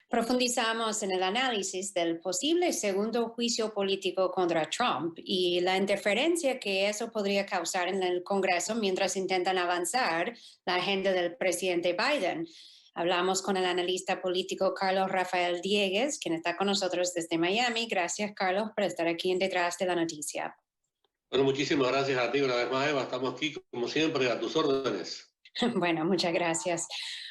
Profundizamos en el análisis del posible segundo juicio político contra Trump y la interferencia que eso podría causar en el Congreso mientras intentan avanzar la agenda del presidente Biden. Hablamos con el analista político Carlos Rafael Diegues, quien está con nosotros desde Miami. Gracias, Carlos, por estar aquí en Detrás de la Noticia. Bueno, muchísimas gracias a ti una vez más, Eva. Estamos aquí, como siempre, a tus órdenes. Bueno, muchas gracias.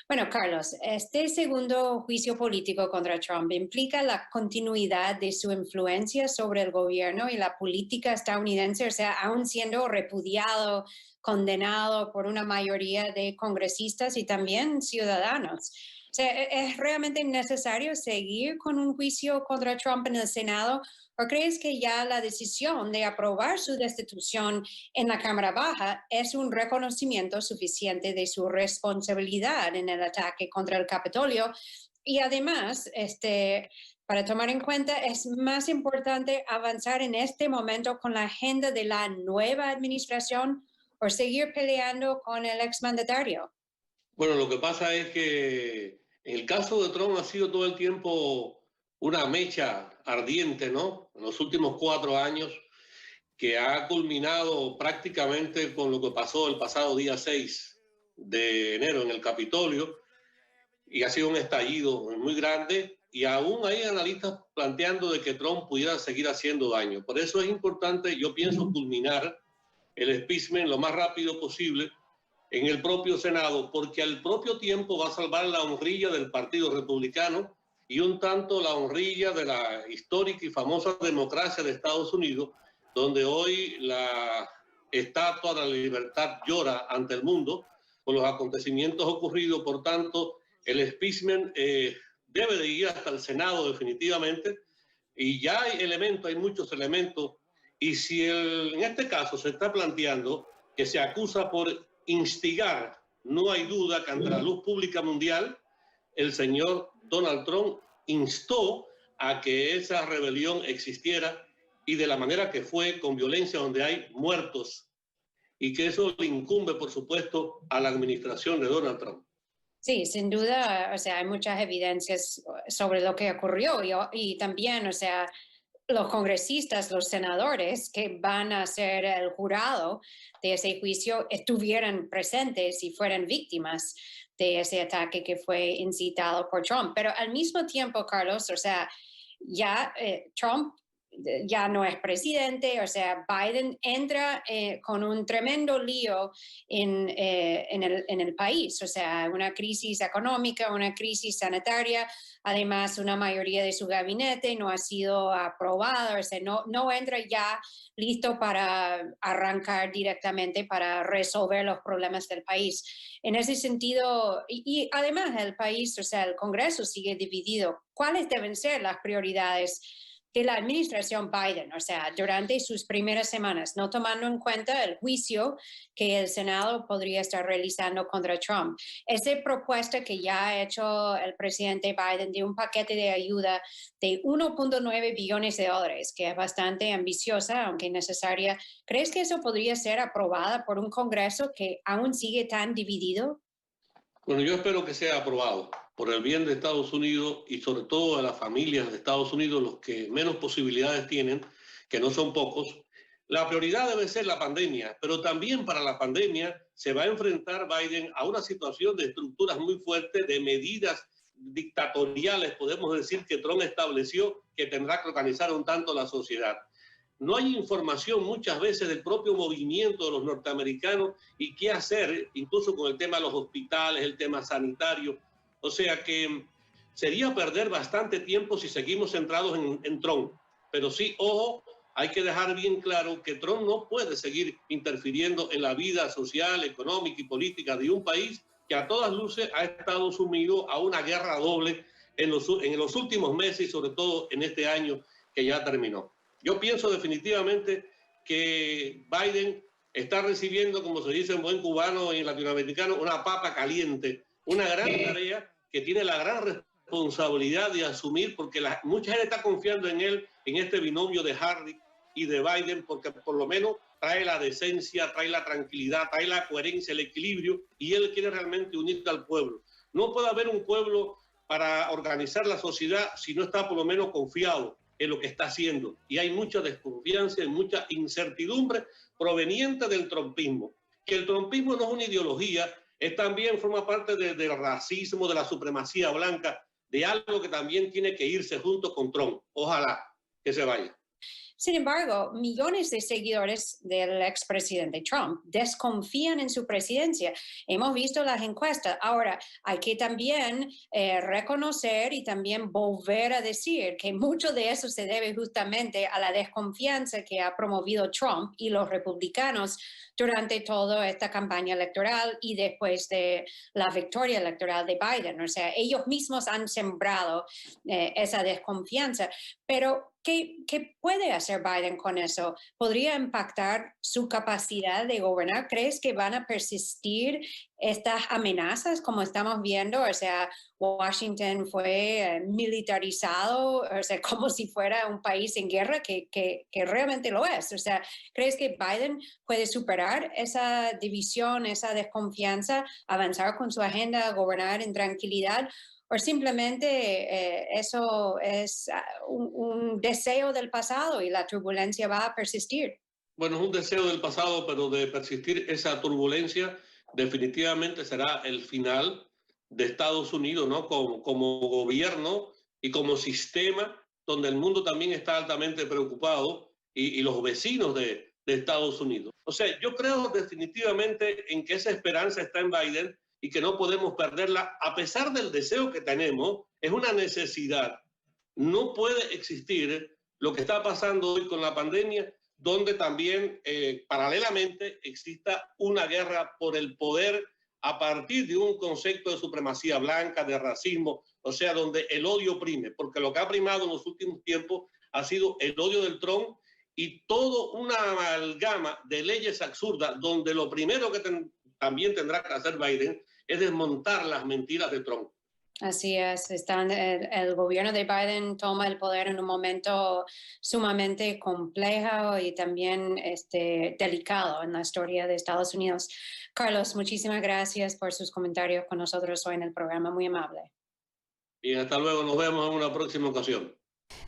Bueno, Carlos, este segundo juicio político contra Trump implica la continuidad de su influencia sobre el gobierno y la política estadounidense, o sea, aún siendo repudiado, condenado por una mayoría de congresistas y también ciudadanos. O sea, ¿es realmente necesario seguir con un juicio contra Trump en el Senado? ¿O crees que ya la decisión de aprobar su destitución en la Cámara Baja es un reconocimiento suficiente de su responsabilidad en el ataque contra el Capitolio? Y además, para tomar en cuenta, es más importante avanzar en este momento con la agenda de la nueva administración o seguir peleando con el exmandatario. Bueno, lo que pasa es que el caso de Trump ha sido todo el tiempo una mecha ardiente, ¿no? En los últimos 4 años, que ha culminado prácticamente con lo que pasó el pasado día 6 de enero en el Capitolio, y ha sido un estallido muy grande, y aún hay analistas planteando de que Trump pudiera seguir haciendo daño. Por eso es importante, yo pienso, culminar el impeachment lo más rápido posible en el propio Senado, porque al propio tiempo va a salvar la honrilla del Partido Republicano y un tanto la honrilla de la histórica y famosa democracia de Estados Unidos, donde hoy la estatua de la libertad llora ante el mundo por los acontecimientos ocurridos. Por tanto, el impeachment debe de ir hasta el Senado definitivamente, y ya hay elementos, hay muchos elementos, y si en este caso se está planteando que se acusa por instigar, no hay duda que ante la luz pública mundial, el señor Donald Trump instó a que esa rebelión existiera, y de la manera que fue, con violencia, donde hay muertos, y que eso le incumbe, por supuesto, a la administración de Donald Trump. Sí, sin duda, o sea, hay muchas evidencias sobre lo que ocurrió y también, o sea, los congresistas, los senadores que van a ser el jurado de ese juicio estuvieran presentes y fueran víctimas de ese ataque que fue incitado por Trump. Pero al mismo tiempo, Carlos, o sea, ya Trump ya no es presidente, o sea, Biden entra con un tremendo lío en el país, o sea, una crisis económica, una crisis sanitaria, además una mayoría de su gabinete no ha sido aprobado, o sea, no entra ya listo para arrancar directamente para resolver los problemas del país. En ese sentido, y además el país, o sea, el Congreso sigue dividido. ¿Cuáles deben ser las prioridades de la administración Biden, o sea, durante sus primeras semanas, no tomando en cuenta el juicio que el Senado podría estar realizando contra Trump? Esa propuesta que ya ha hecho el presidente Biden de un paquete de ayuda de 1.9 billones de dólares, que es bastante ambiciosa, aunque necesaria, ¿crees que eso podría ser aprobada por un Congreso que aún sigue tan dividido? Bueno, yo espero que sea aprobado por el bien de Estados Unidos y sobre todo de las familias de Estados Unidos, los que menos posibilidades tienen, que no son pocos. La prioridad debe ser la pandemia, pero también para la pandemia se va a enfrentar Biden a una situación de estructuras muy fuertes, de medidas dictatoriales, podemos decir, que Trump estableció, que tendrá que organizar un tanto la sociedad. No hay información muchas veces del propio movimiento de los norteamericanos y qué hacer, incluso con el tema de los hospitales, el tema sanitario. O sea que sería perder bastante tiempo si seguimos centrados en Trump. Pero sí, ojo, hay que dejar bien claro que Trump no puede seguir interfiriendo en la vida social, económica y política de un país que a todas luces ha estado sumido a una guerra doble en los últimos meses y sobre todo en este año que ya terminó. Yo pienso definitivamente que Biden está recibiendo, como se dice en buen cubano y latinoamericano, una papa caliente, una gran tarea que tiene la gran responsabilidad de asumir, porque mucha gente está confiando en él, en este binomio de Harris y de Biden, porque por lo menos trae la decencia, trae la tranquilidad, trae la coherencia, el equilibrio, y él quiere realmente unir al pueblo. No puede haber un pueblo para organizar la sociedad si no está por lo menos confiado en lo que está haciendo. Y hay mucha desconfianza y mucha incertidumbre proveniente del trumpismo. Que el trumpismo no es una ideología, es también forma parte del racismo, de la supremacía blanca, de algo que también tiene que irse junto con Trump. Ojalá que se vaya. Sin embargo, millones de seguidores del expresidente Trump desconfían en su presidencia. Hemos visto las encuestas. Ahora, hay que también reconocer y también volver a decir que mucho de eso se debe justamente a la desconfianza que ha promovido Trump y los republicanos durante toda esta campaña electoral y después de la victoria electoral de Biden. O sea, ellos mismos han sembrado esa desconfianza. Pero ¿qué puede hacer Biden con eso? ¿Podría impactar su capacidad de gobernar? ¿Crees que van a persistir estas amenazas como estamos viendo? O sea, Washington fue militarizado, o sea, como si fuera un país en guerra, que realmente lo es. O sea, ¿crees que Biden puede superar esa división, esa desconfianza, avanzar con su agenda, gobernar en tranquilidad? ¿O simplemente eso es un deseo del pasado y la turbulencia va a persistir? Bueno, es un deseo del pasado, pero de persistir esa turbulencia definitivamente será el final de Estados Unidos, ¿no? Como gobierno y como sistema donde el mundo también está altamente preocupado y los vecinos de Estados Unidos. O sea, yo creo definitivamente en que esa esperanza está en Biden y que no podemos perderla a pesar del deseo que tenemos. Es una necesidad. No puede existir lo que está pasando hoy con la pandemia, donde también paralelamente exista una guerra por el poder a partir de un concepto de supremacía blanca, de racismo, o sea, donde el odio prime, porque lo que ha primado en los últimos tiempos ha sido el odio del Trump y toda una amalgama de leyes absurdas, donde lo primero que también tendrá que hacer Biden es desmontar las mentiras de Trump. Así es, el gobierno de Biden toma el poder en un momento sumamente complejo y también delicado en la historia de Estados Unidos. Carlos, muchísimas gracias por sus comentarios con nosotros hoy en el programa, muy amable. Bien, hasta luego, nos vemos en una próxima ocasión.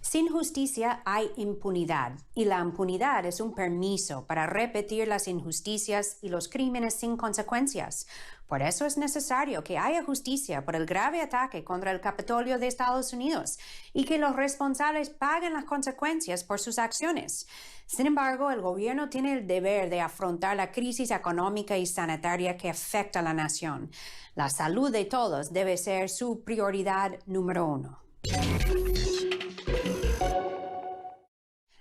Sin justicia hay impunidad, y la impunidad es un permiso para repetir las injusticias y los crímenes sin consecuencias. Por eso es necesario que haya justicia por el grave ataque contra el Capitolio de Estados Unidos y que los responsables paguen las consecuencias por sus acciones. Sin embargo, el gobierno tiene el deber de afrontar la crisis económica y sanitaria que afecta a la nación. La salud de todos debe ser su prioridad número 1.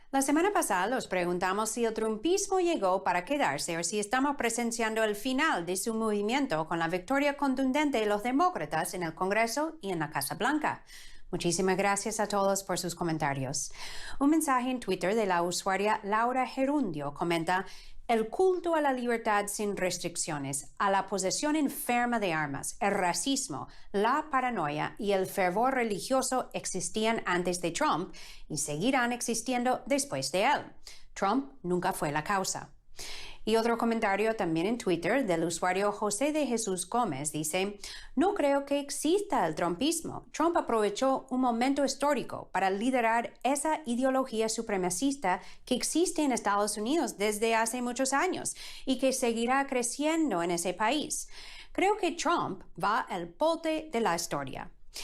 La semana pasada los preguntamos si el trumpismo llegó para quedarse o si estamos presenciando el final de su movimiento con la victoria contundente de los demócratas en el Congreso y en la Casa Blanca. Muchísimas gracias a todos por sus comentarios. Un mensaje en Twitter de la usuaria Laura Gerundio comenta: el culto a la libertad sin restricciones, a la posesión enferma de armas, el racismo, la paranoia y el fervor religioso existían antes de Trump y seguirán existiendo después de él. Trump nunca fue la causa. Y otro comentario también en Twitter del usuario José de Jesús Gómez dice: no creo que exista el trumpismo. Trump aprovechó un momento histórico para liderar esa ideología supremacista que existe en Estados Unidos desde hace muchos años y que seguirá creciendo en ese país. Creo que Trump va al bote de la historia.